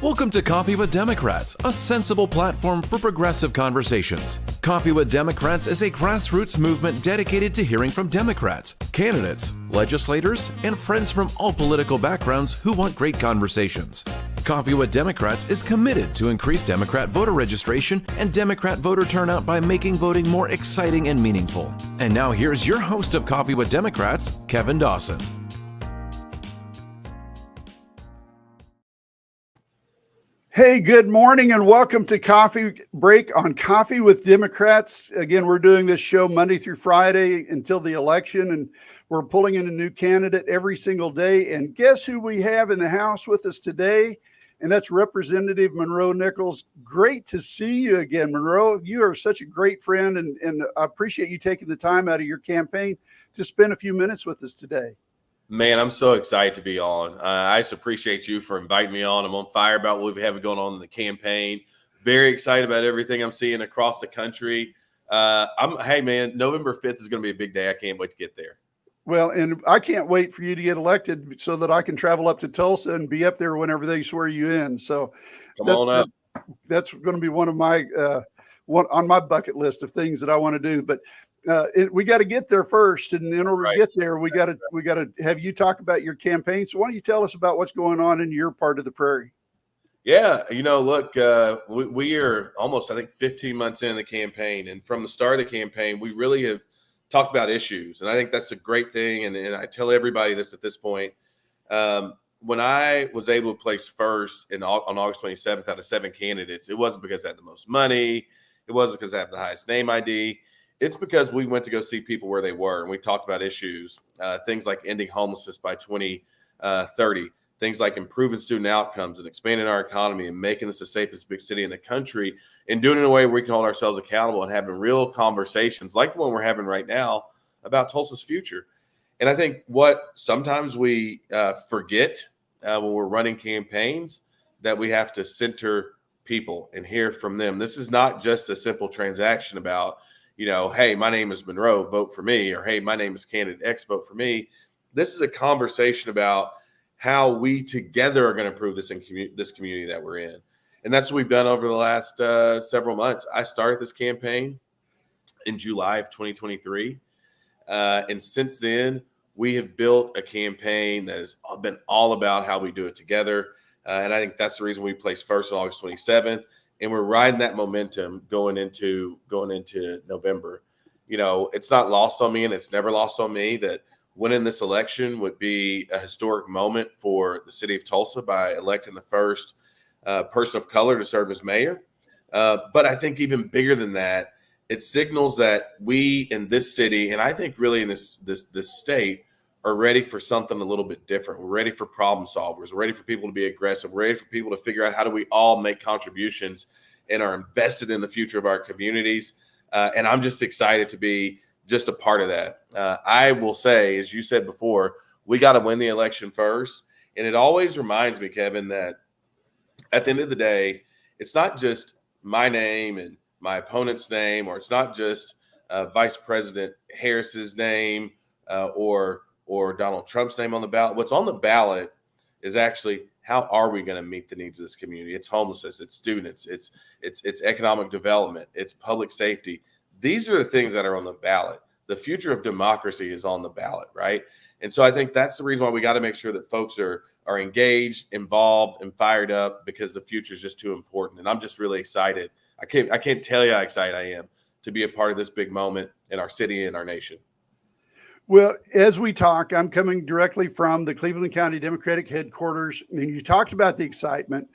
Welcome to Coffee with Democrats, a sensible platform for progressive conversations. Coffee with Democrats is a grassroots movement dedicated to hearing from Democrats, candidates, legislators, and friends from all political backgrounds who want great conversations. Coffee with Democrats is committed to increase Democrat voter registration and Democrat voter turnout by making voting more exciting and meaningful. And now here's your host of Coffee with Democrats, Kevin Dawson. Hey, good morning and welcome to Coffee Break on Coffee with Democrats. Again, we're doing this show Monday through Friday until the election, and we're pulling in a new candidate every single day. And guess who we have in the house with us today? And that's Representative Monroe Nichols. Great to see you again, Monroe. You are such a great friend, and I appreciate you taking the time out of your campaign to spend a few minutes with us today. Man, I'm so excited to be on. I just appreciate you for inviting me on. I'm on fire about what we have going on in the campaign. Very excited about everything I'm seeing across the country. Hey, man, November 5th is going to be a big day. I can't wait to get there. Well, and I can't wait for you to get elected so that I can travel up to Tulsa and be up there whenever they swear you in. So come on up. That's going to be one of my on my bucket list of things that I want to do. But we got to get there first, and in order to get there, we got to have you talk about your campaign. So why don't you tell us about what's going on in your part of the prairie? Yeah, look, we are almost, I think, 15 months into the campaign, and from the start of the campaign, we really have talked about issues, and I think that's a great thing. And I tell everybody this at this point. When I was able to place first on August 27th out of 7 candidates, it wasn't because I had the most money. It wasn't because I have the highest name ID. It's because we went to go see people where they were, and we talked about issues, things like ending homelessness by 2030, things like improving student outcomes and expanding our economy and making this the safest big city in the country, and doing it in a way where we can hold ourselves accountable and having real conversations like the one we're having right now about Tulsa's future. And I think what sometimes we forget when we're running campaigns, that we have to center people and hear from them. This is not just a simple transaction about, hey, my name is Monroe, vote for me, or hey, my name is candidate X, vote for me. This is a conversation about how we together are going to improve this community that we're in. And that's what we've done over the last several months. I started this campaign in July of 2023. And since then, we have built a campaign that has been all about how we do it together. And I think that's the reason we placed first on August 27th. And we're riding that momentum going into November. It's not lost on me, and it's never lost on me, that winning this election would be a historic moment for the city of Tulsa by electing the first person of color to serve as mayor. But I think even bigger than that, it signals that we in this city, and I think really in this state, are ready for something a little bit different. We're ready for problem solvers. We're ready for people to be aggressive. We're ready for people to figure out how do we all make contributions and are invested in the future of our communities. And I'm just excited to be just a part of that. I will say, as you said before, we got to win the election first. And it always reminds me, Kevin, that at the end of the day, it's not just my name and my opponent's name, or it's not just Vice President Harris's name or Donald Trump's name on the ballot. What's on the ballot is actually, how are we going to meet the needs of this community? It's homelessness, it's students, it's economic development, it's public safety. These are the things that are on the ballot. The future of democracy is on the ballot, right? And so I think that's the reason why we got to make sure that folks are engaged, involved, and fired up, because the future is just too important. And I'm just really excited. I can't tell you how excited I am to be a part of this big moment in our city and our nation. Well, as we talk, I'm coming directly from the Cleveland County Democratic headquarters, and you talked about the excitement,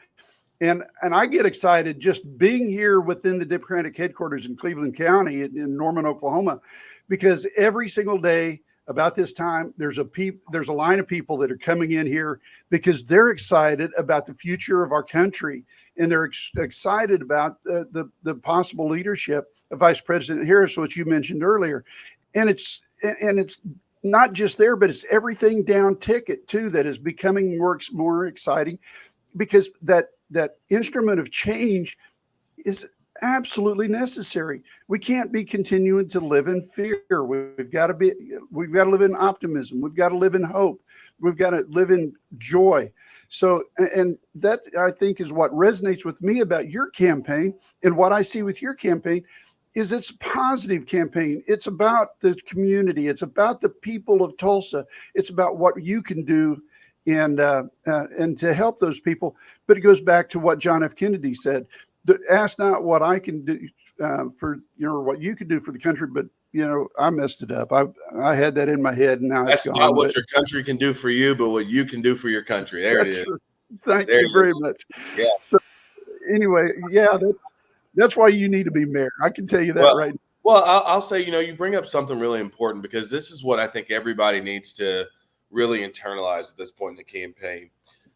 and I get excited just being here within the Democratic headquarters in Cleveland County in Norman, Oklahoma, because every single day about this time, there's a line of people that are coming in here because they're excited about the future of our country, and they're excited about the possible leadership of Vice President Harris, which you mentioned earlier, and it's not just there, but it's everything down ticket too that is becoming more exciting, because that instrument of change is absolutely necessary. We can't be continuing to live in fear. We've got to live in optimism. We've got to live in hope. We've got to live in joy. So, and that I think is what resonates with me about your campaign, and what I see with your campaign is it's a positive campaign. It's about the community. It's about the people of Tulsa. It's about what you can do and to help those people. But it goes back to what John F. Kennedy said: ask not what I can do for what you can do for the country, but I messed it up. I had that in my head, and now That's it's not gone. what your country can do for you, but what you can do for your country. There it is. Thank you very much. Yeah. So anyway, yeah, that's why you need to be mayor. I can tell you that right now. Well, I'll say, you bring up something really important, because this is what I think everybody needs to really internalize at this point in the campaign.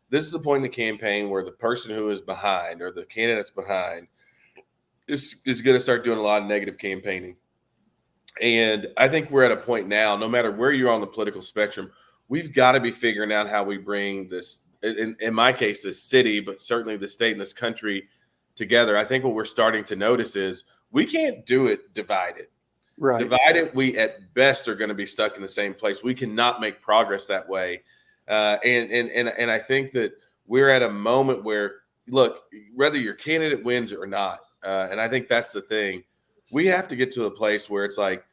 This is the point in the campaign where the person who is behind, or the candidates behind, is going to start doing a lot of negative campaigning. And I think we're at a point now, no matter where you're on the political spectrum, we've got to be figuring out how we bring this, in my case, this city, but certainly the state and this country together. I think what we're starting to notice is we can't do it divided. Right. Divided, we at best are going to be stuck in the same place. We cannot make progress that way. And I think that we're at a moment where, look, whether your candidate wins or not, and I think that's the thing, we have to get to a place where it's like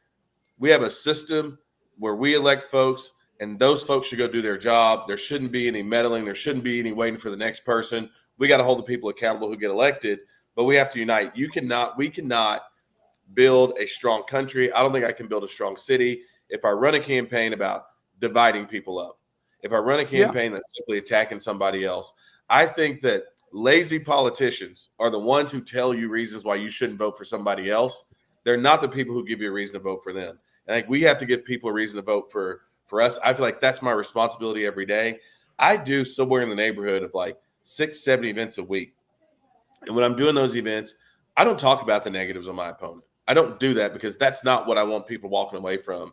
we have a system where we elect folks, and those folks should go do their job. There shouldn't be any meddling. There shouldn't be any waiting for the next person. We got to hold the people accountable who get elected, but we have to unite. We cannot build a strong country. I don't think I can build a strong city if I run a campaign about dividing people up. If I run a campaign that's simply attacking somebody else. I think that lazy politicians are the ones who tell you reasons why you shouldn't vote for somebody else. They're not the people who give you a reason to vote for them. And I think we have to give people a reason to vote for us. I feel like that's my responsibility every day. I do somewhere in the neighborhood of like 6-7 events a week. And when I'm doing those events, I don't talk about the negatives on my opponent. I don't do that, because that's not what I want people walking away from.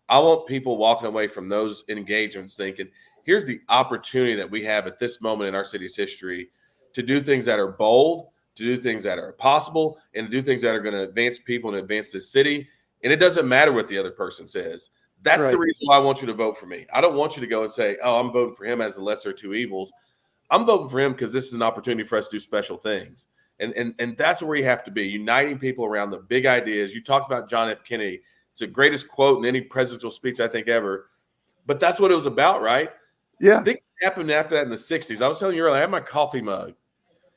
I want people walking away from those engagements thinking, here's the opportunity that we have at this moment in our city's history to do things that are bold, to do things that are possible, and to do things that are going to advance people and advance this city. And it doesn't matter what the other person says. That's the reason why I want you to vote for me. I don't want you to go and say, oh, I'm voting for him as the lesser of two evils. I'm voting for him because this is an opportunity for us to do special things. And that's where you have to be, uniting people around the big ideas. You talked about John F. Kennedy. It's the greatest quote in any presidential speech, I think, ever. But that's what it was about, right? Yeah. I think it happened after that in the 60s. I was telling you earlier, I had my coffee mug.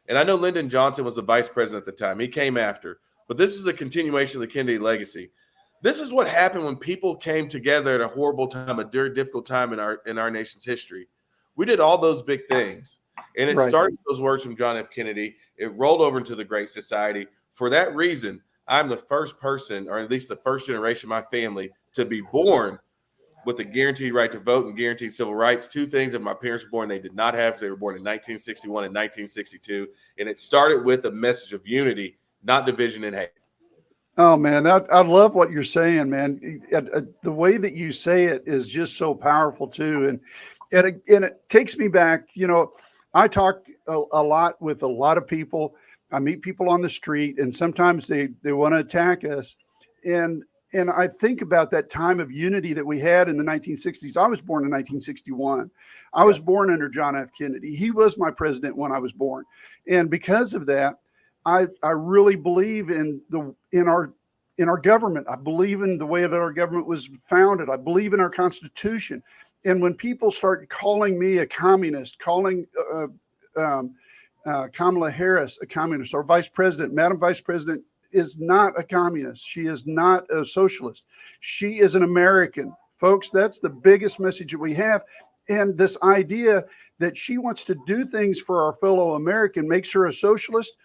And I know Lyndon Johnson was the vice president at the time. He came after. But this is a continuation of the Kennedy legacy. This is what happened when people came together at a horrible time, a very difficult time in our nation's history. We did all those big things. And it started with those words from John F. Kennedy. It rolled over into the Great Society. For that reason, I'm the first person, or at least the first generation of my family, to be born with the guaranteed right to vote and guaranteed civil rights. Two things that my parents were born they did not have. They were born in 1961 and 1962. And it started with a message of unity, not division and hate. Oh, man, I love what you're saying, man. The way that you say it is just so powerful, too. And it takes me back. I talk a lot with a lot of people. I meet people on the street, and sometimes they want to attack us. And I think about that time of unity that we had in the 1960s. I was born in 1961. I was born under John F. Kennedy. He was my president when I was born. And because of that, I really believe in our government. I believe in the way that our government was founded. I believe in our Constitution. And when people start calling me a communist, calling Kamala Harris a communist, our vice president, Madam Vice President, is not a communist. She is not a socialist. She is an American. Folks, that's the biggest message that we have. And this idea that she wants to do things for our fellow American makes her a socialist.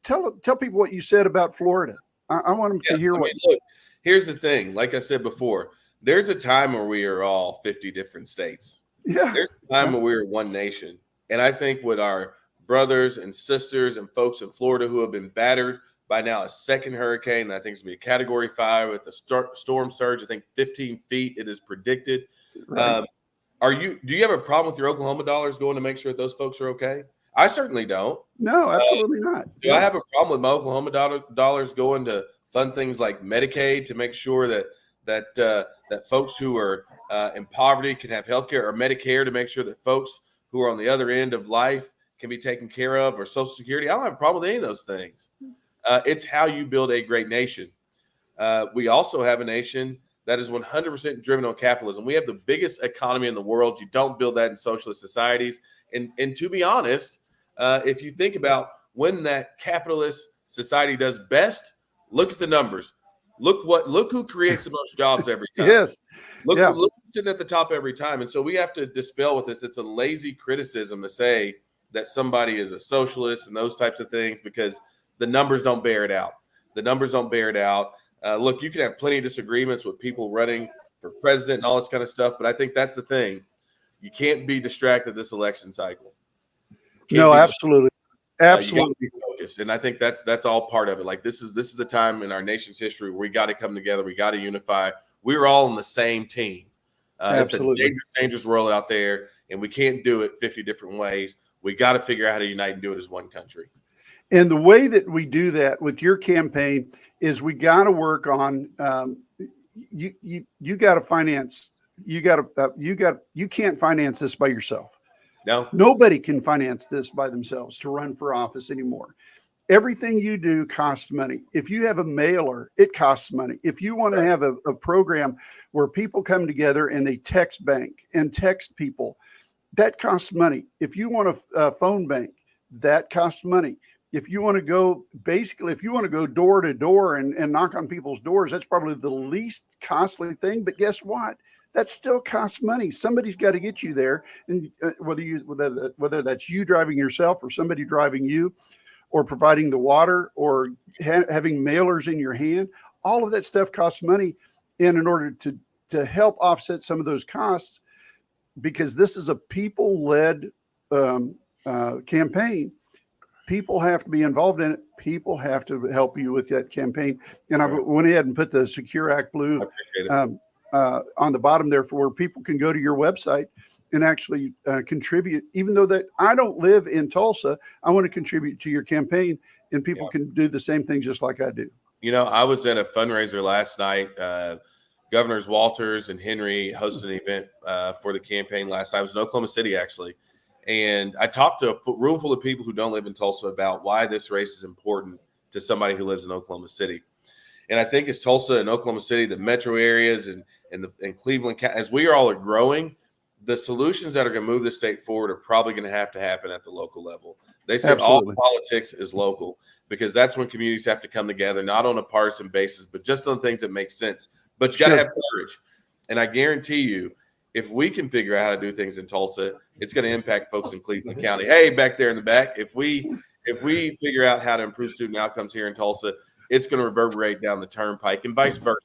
Tell people what you said about Florida. I want them to hear what. Look, here's the thing. Like I said before, there's a time where we are all 50 different states. Yeah. There's a time where we're one nation. And I think with our brothers and sisters and folks in Florida who have been battered by now a second hurricane, that I think is going to be a Category 5 with the storm surge, I think 15 feet it is predicted. Right. Do you have a problem with your Oklahoma dollars going to make sure that those folks are okay? I certainly don't. No, absolutely not. Do I have a problem with my Oklahoma dollars going to fund things like Medicaid to make sure that folks who are in poverty can have health care, or Medicare to make sure that folks who are on the other end of life can be taken care of, or Social Security? I don't have a problem with any of those things. It's how you build a great nation. We also have a nation that is 100% driven on capitalism. We have the biggest economy in the world. You don't build that in socialist societies. And to be honest, if you think about when that capitalist society does best, look at the numbers. Look who creates the most jobs every time. Yes. Look who's sitting at the top every time. And so we have to dispel with this. It's a lazy criticism to say that somebody is a socialist and those types of things, because the numbers don't bear it out. The numbers don't bear it out. Look, you can have plenty of disagreements with people running for president and all this kind of stuff, but I think that's the thing. You can't be distracted this election cycle. No, absolutely. Absolutely. You gotta be focused. And I think that's all part of it. Like this is the time in our nation's history where we got to come together. We got to unify. We're all on the same team. Absolutely. It's a dangerous world out there, and we can't do it 50 different ways. We got to figure out how to unite and do it as one country. And the way that we do that with your campaign is we got to work on you got to finance. You can't finance this by yourself. No, nobody can finance this by themselves to run for office anymore. Everything you do costs money. If you have a mailer, it costs money. If you want to have a program where people come together and they text bank and text people, that costs money. If you want a phone bank, that costs money. If you want to go door to door and knock on people's doors, that's probably the least costly thing. But guess what? That still costs money. Somebody's got to get you there. And whether that's you driving yourself or somebody driving you, or providing the water, or having mailers in your hand, all of that stuff costs money. And in order to help offset some of those costs, because this is a people-led campaign, people have to be involved in it. People have to help you with that campaign. And I went ahead and put the Secure Act Blue on the bottom there for where people can go to your website and actually contribute. Even though that I don't live in Tulsa, I want to contribute to your campaign, and people can do the same thing just like I do. You know, I was at a fundraiser last night. Governors Walters and Henry hosted an event for the campaign last night. I was in Oklahoma City, actually. And I talked to a room full of people who don't live in Tulsa about why this race is important to somebody who lives in Oklahoma City. And I think as Tulsa and Oklahoma City, the metro areas and Cleveland, as we are all growing, the solutions that are going to move the state forward are probably going to happen at the local level. They said all politics is local, because that's when communities have to come together, not on a partisan basis, but just on things that make sense. But you got to have courage. And I guarantee you, if we can figure out how to do things in Tulsa, it's going to impact folks in Cleveland County. Hey, back there in the back, if we figure out how to improve student outcomes here in Tulsa, it's going to reverberate down the turnpike, and vice versa.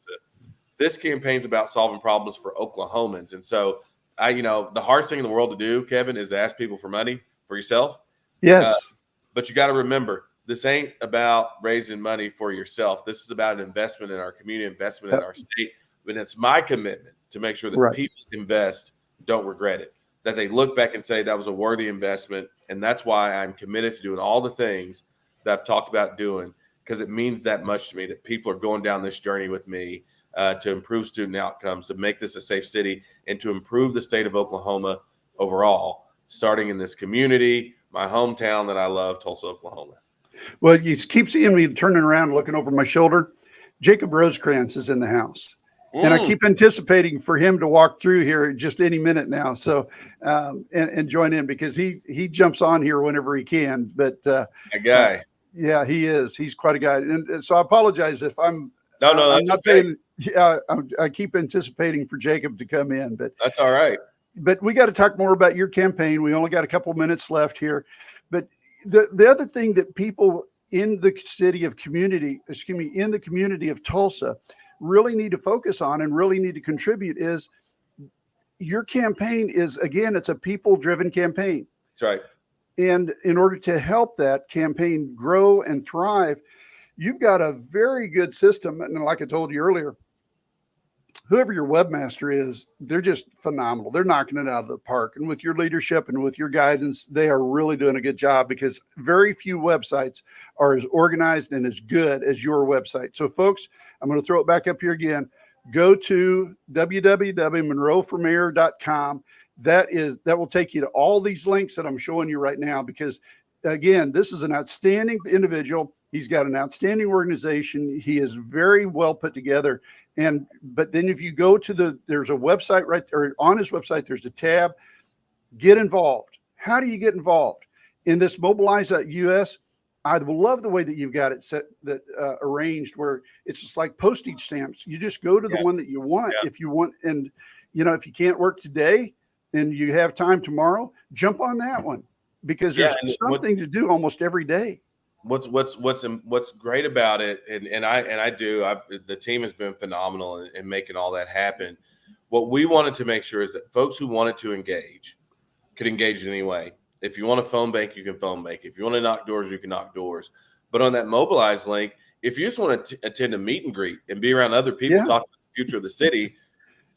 This campaign's about solving problems for Oklahomans. And so the hardest thing in the world to do, Kevin, is to ask people for money for yourself. Yes. But you got to remember, this ain't about raising money for yourself. This is about an investment in our community, investment in our state. And it's my commitment to make sure that people invest, don't regret it, that they look back and say that was a worthy investment. And that's why I'm committed to doing all the things that I've talked about doing, because it means that much to me that people are going down this journey with me to improve student outcomes, to make this a safe city, and to improve the state of Oklahoma overall, starting in this community, my hometown that I love, Tulsa, Oklahoma. Well, you keep seeing me turning around, looking over my shoulder. Jacob Rosecrans is in the house. And I keep anticipating for him to walk through here just any minute now. So, and join in, because he jumps on here whenever he can. But a guy. Yeah, he is. He's quite a guy. And so I apologize if I'm not okay. I keep anticipating for Jacob to come in, but that's all right. But we got to talk more about your campaign. We only got a couple of minutes left here. But the other thing that people in the in the community of Tulsa really need to focus on and really need to contribute is your campaign is, again, it's a people-driven campaign. That's right. And in order to help that campaign grow and thrive, you've got a very good system. And like I told you earlier, whoever your webmaster is, they're just phenomenal. They're knocking it out of the park. And with your leadership and with your guidance, they are really doing a good job, because very few websites are as organized and as good as your website. So folks, I'm going to throw it back up here again. Go to www.monroeformayor.com. That will take you to all these links that I'm showing you right now, because again, this is an outstanding individual. He's got an outstanding organization. He is very well put together. But then if you go to there's a website right there on his website, there's a tab, get involved. How do you get involved in this Mobilize.us? I love the way that you've got it set, arranged, where it's just like postage stamps. You just go to the one that you want. If you want, and if you can't work today and you have time tomorrow, jump on that one, because there's something to do almost every day. What's great about it, and the team has been phenomenal in making all that happen. What we wanted to make sure is that folks who wanted to engage could engage in any way. If you want to phone bank, you can phone bank. If you want to knock doors, you can knock doors. But on that Mobilize link, if you just want to attend a meet and greet and be around other people talking about the future of the city,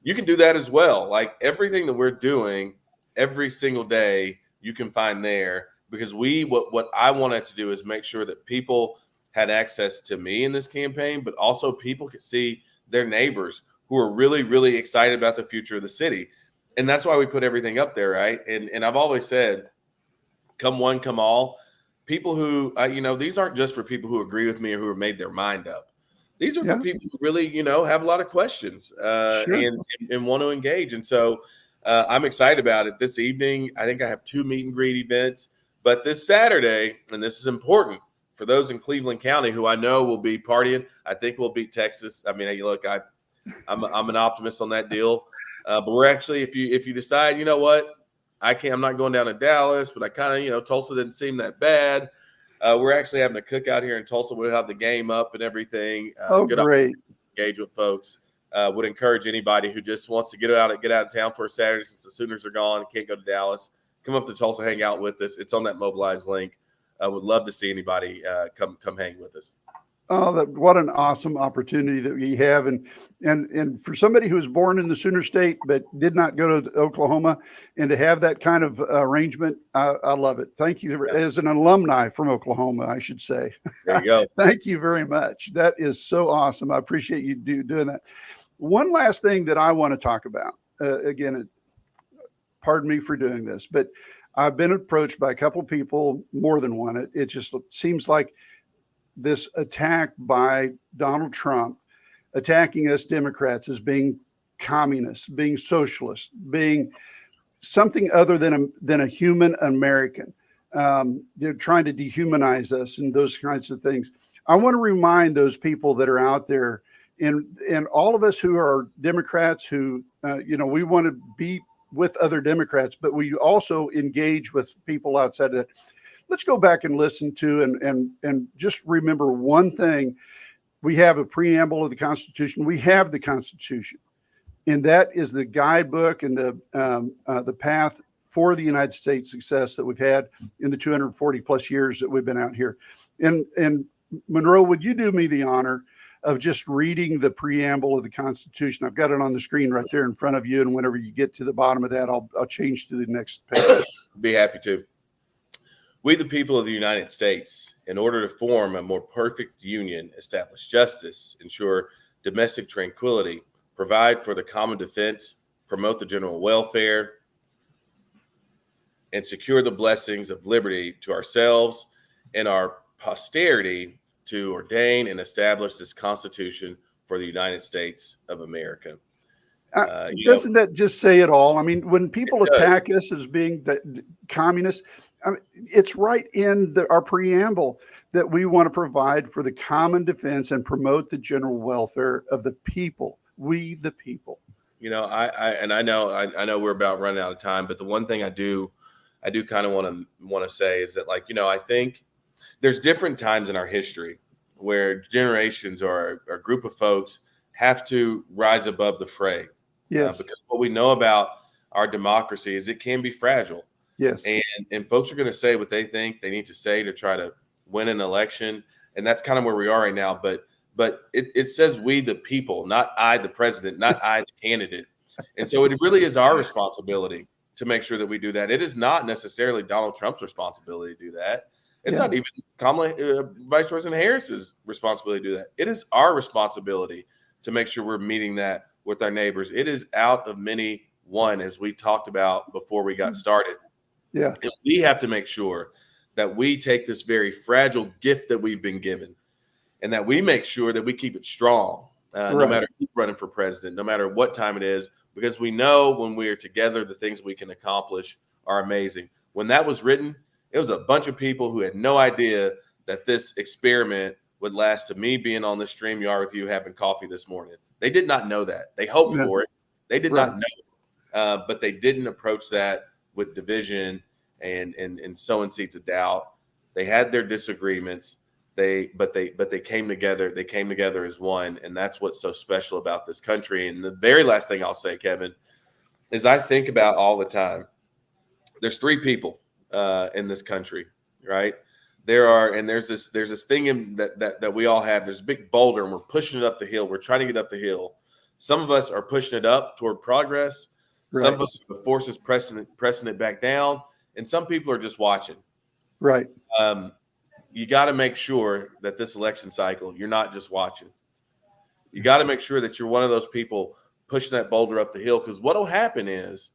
you can do that as well. Like everything that we're doing every single day, you can find there, because what I wanted to do is make sure that people had access to me in this campaign, but also people could see their neighbors who are really, really excited about the future of the city. And that's why we put everything up there, right? And I've always said, come one, come all. People who, these aren't just for people who agree with me or who have made their mind up. These are for people who really, have a lot of questions and want to engage. And so I'm excited about it. This evening, I think I have 2 meet and greet events. But this Saturday, and this is important for those in Cleveland County who I know will be partying, I think we'll beat Texas. I mean, look, I'm an optimist on that deal. But we're actually, if you decide, you know what, I'm not going down to Dallas, but I kind of, Tulsa didn't seem that bad. We're actually having a cookout here in Tulsa. We'll have the game up and everything. Good great. Engage with folks. Would encourage anybody who just wants to get out of town for a Saturday, since the Sooners are gone, can't go to Dallas. Come up to Tulsa, hang out with us. It's on that Mobilize link. I would love to see anybody come hang with us. Oh, what an awesome opportunity that we have. And for somebody who was born in the Sooner State but did not go to Oklahoma, and to have that kind of arrangement, I love it. Thank you. As an alumni from Oklahoma, I should say. There you go. Thank you very much. That is so awesome. I appreciate you doing that. One last thing that I want to talk about, again, pardon me for doing this, but I've been approached by a couple of people, more than one. It just seems like this attack by Donald Trump, attacking us Democrats as being communists, being socialists, being something other than a human American. They're trying to dehumanize us and those kinds of things. I want to remind those people that are out there, and all of us who are Democrats who, we want to be with other Democrats, but we also engage with people outside of that. Let's go back and listen to and just remember one thing. We have a preamble of the Constitution. We have the Constitution, and that is the guidebook and the path for the United States success that we've had in the 240 plus years that we've been out here. And Monroe, would you do me the honor of just reading the preamble of the Constitution? I've got it on the screen right there in front of you, and whenever you get to the bottom of that, I'll change to the next page. Be happy to. We, the people of the United States, in order to form a more perfect union, establish justice, ensure domestic tranquility, provide for the common defense, promote the general welfare, and secure the blessings of liberty to ourselves and our posterity, to ordain and establish this Constitution for the United States of America. Doesn't that just say it all? I mean, when people attack us as being the communists, it's right in our preamble that we want to provide for the common defense and promote the general welfare of the people. We, the people. I know we're about running out of time, but the one thing I do kind of want to say is that, I think there's different times in our history where generations or a group of folks have to rise above the fray. Yes. Because what we know about our democracy is it can be fragile. Yes. And folks are going to say what they think they need to say to try to win an election. And that's kind of where we are right now. But but it says we the people, not I the president, not I the candidate. And so it really is our responsibility to make sure that we do that. It is not necessarily Donald Trump's responsibility to do that. It's not even Vice President Harris's responsibility to do that. It is our responsibility to make sure we're meeting that with our neighbors. It is out of many one, as we talked about before we got started. Yeah. And we have to make sure that we take this very fragile gift that we've been given and that we make sure that we keep it strong, no matter who's running for president, no matter what time it is, because we know when we are together, the things we can accomplish are amazing. When that was written, it was a bunch of people who had no idea that this experiment would last to me being on this StreamYard with you having coffee this morning. They did not know that. They hoped for it. They did not know, but they didn't approach that with division and sowing seeds of doubt. They had their disagreements. But they came together. They came together as one, and that's what's so special about this country. And the very last thing I'll say, Kevin, is I think about all the time. There's three people in this country, right? There's this thing that we all have. There's a big boulder, and we're pushing it up the hill. We're trying to get up the hill. Some of us are pushing it up toward progress. Right. Some of us are the forces pressing it back down, and some people are just watching. Right. You got to make sure that this election cycle, you're not just watching. You got to make sure that you're one of those people pushing that boulder up the hill, because what will happen is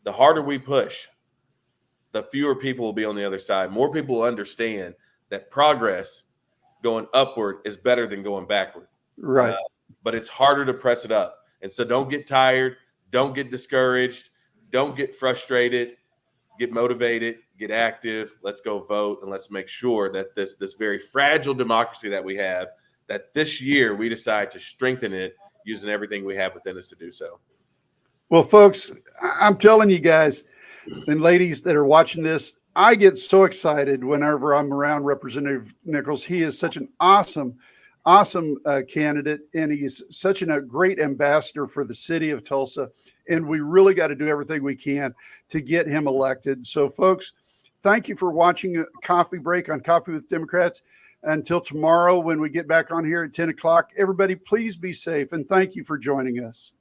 the harder we push, the fewer people will be on the other side. More people will understand that progress going upward is better than going backward. Right. But it's harder to press it up. And so don't get tired. Don't get discouraged. Don't get frustrated. Get motivated, get active. Let's go vote, and let's make sure that this very fragile democracy that we have, that this year we decide to strengthen it using everything we have within us to do so. Well, folks, I'm telling you guys and ladies that are watching this, I get so excited whenever I'm around Representative Nichols. He is such an awesome candidate, and he's such a great ambassador for the city of Tulsa. And we really got to do everything we can to get him elected. So, folks, thank you for watching a Coffee Break on Coffee with Democrats. Until tomorrow, when we get back on here at 10 o'clock, everybody, please be safe, and thank you for joining us.